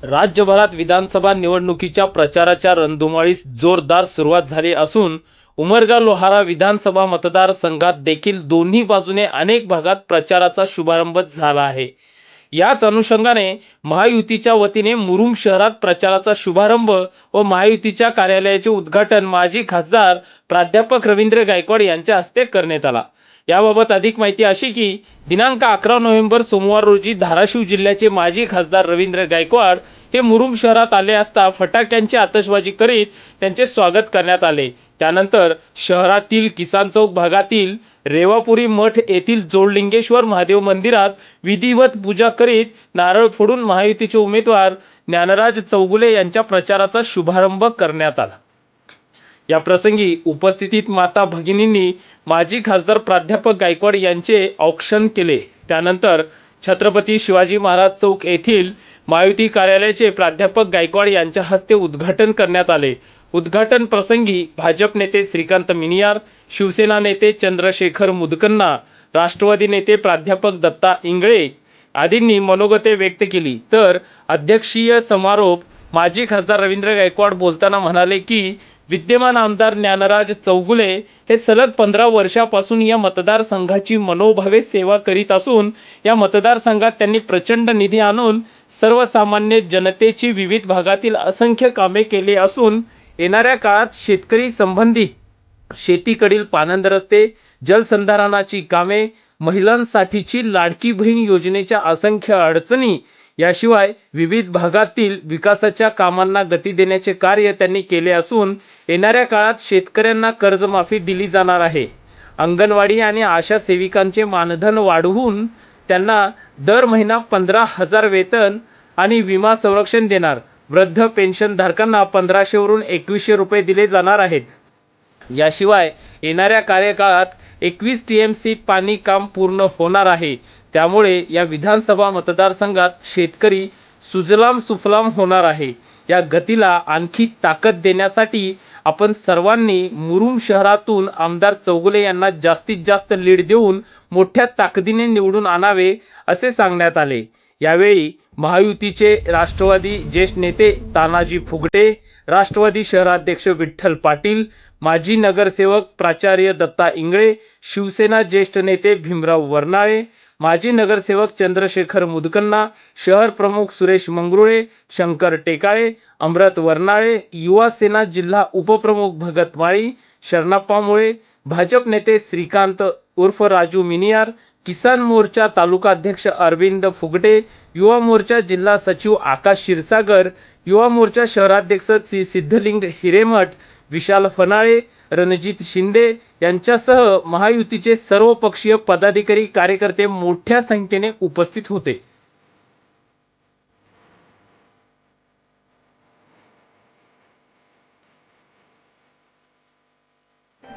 राज्यभरात विधानसभा निवडणुकीच्या प्रचाराच्या रणधुमाळीस जोरदार सुरुवात झाली असून उमरगा लोहारा विधानसभा मतदारसंघात देखील दोन्ही बाजूने अनेक भागात प्रचाराचा शुभारंभ झाला आहे। याच अनुषंगाने महायुतीच्या वतीने मुरुम शहरात प्रचाराचा शुभारंभ व महायुतीच्या कार्यालयाचे उद्घाटन माजी खासदार प्राध्यापक रवींद्र गायकवाड यांच्या हस्ते करण्यात आला। याबाबत अधिक माहिती अशी की दिनांक 11 नोव्हेंबर सोमवार रोजी धाराशिव जिल्ह्याचे माजी खासदार रवींद्र गायकवाड हे मुरुम शहरात आले असता फटाक्यांची आतषबाजी करीत त्यांचे स्वागत करण्यात आले। त्यानंतर शहरातील किसान चौक भागातील रेवापुरी मठ येथील जोडलिंगेश्वर महादेव मंदिरात विधिवत पूजा करीत नारळ फोडून महायुतीचे उमेदवार ज्ञानराज चौगुले यांच्या प्रचाराचा शुभारंभ करण्यात आला। या प्रसंगी उपस्थित माता भगिनींनी माजी खासदार प्राध्यापक गायकवाड यांचे औक्षण केले। त्यानंतर छत्रपती शिवाजी महाराज चौक येथील महायुती कार्यालयाचे प्राध्यापक गायकवाड यांच्या हस्ते उद्घाटन करण्यात आले। उद्घाटन प्रसंगी भाजप नेते श्रीकांत मिनियार, शिवसेना नेते चंद्रशेखर मुदकन्ना, राष्ट्रवादी नेते प्राध्यापक दत्ता इंगळे आदींनी मनोगते व्यक्त केली। तर अध्यक्षीय समारोप माजी खासदार रवींद्र गायकवाड बोलताना म्हणाले की विद्यमान आमदार ज्ञानराज चौगुले हे सलग 15 वर्षापासून या मतदारसंघाची मनोभावे सेवा करीत असून या मतदारसंघात त्यांनी प्रचंड निधी आणून सर्वसामान्य जनतेची विविध भागातील असंख्य कामे केली असून येणाऱ्या काळात शेतकरी संबंधित शेतीकडील पाणंद रस्ते, जलसंधारणाची कामे, महिलांसाठीची लाडकी बहीण योजनेच्या असंख्य अडचणी याशिवाय विविध भागातील विकासाच्या कामांना गती देण्याचे कार्य त्यांनी केले असून येणाऱ्या काळात शेतकऱ्यांना कर्जमाफी दिली जाणार आहे। अंगणवाडी आणि आशा सेविकांचे मानधन वाढवून त्यांना दर महिना 15,000 वेतन आणि विमा संरक्षण देणार। वृद्ध पेन्शन धारकांना 1500 वरून 2100 रुपये दिले जाणार आहेत। याशिवाय येणाऱ्या कार्यकाळात 21 TMC पाणी काम पूर्ण होणार आहे। त्यामुळे या विधानसभा मतदारसंघात शेतकरी सुजलाम सुफलाम होणार आहे। या गतीला आणखी ताकद देण्यासाठी आपण सर्वांनी मुरुम शहरातून आमदार चौगुले यांना जास्तीत जास्त लीड देऊन मोठ्या ताकदीने निवडून आणावे असे सांगण्यात आले। यावेळी महायुतीचे राष्ट्रवादी ज्येष्ठ नेते तानाजी फुगटे, राष्ट्रवादी शहराध्यक्ष विठ्ठल पाटील, माजी नगरसेवक प्राचार्य दत्ता इंगळे, शिवसेना ज्येष्ठ नेते भीमराव वर्नाळे, माजी नगरसेवक चंद्रशेखर मुदकन्ना, शहर प्रमुख सुरेश मंगरुळे, शंकर टेकाळे, अमृत वर्नाळे, युवा सेना जिल्हा उपप्रमुख भगत माळी, शरणप्पा मुळे, भाजप नेते श्रीकांत उर्फ राजू मिनियार, किसान मोर्चा तालुका अध्यक्ष अरविंद फुगटे, युवा मोर्चा जिल्हा सचिव आकाश क्षीरसागर, युवा मोर्चा शहराध्यक्ष सिद्धलिंग हिरेमठ, विशाल फनाळे, रणजित शिंदे यांच्यासह महायुतीचे सर्वपक्षीय पदाधिकारी कार्यकर्ते मोठ्या संख्येने उपस्थित होते।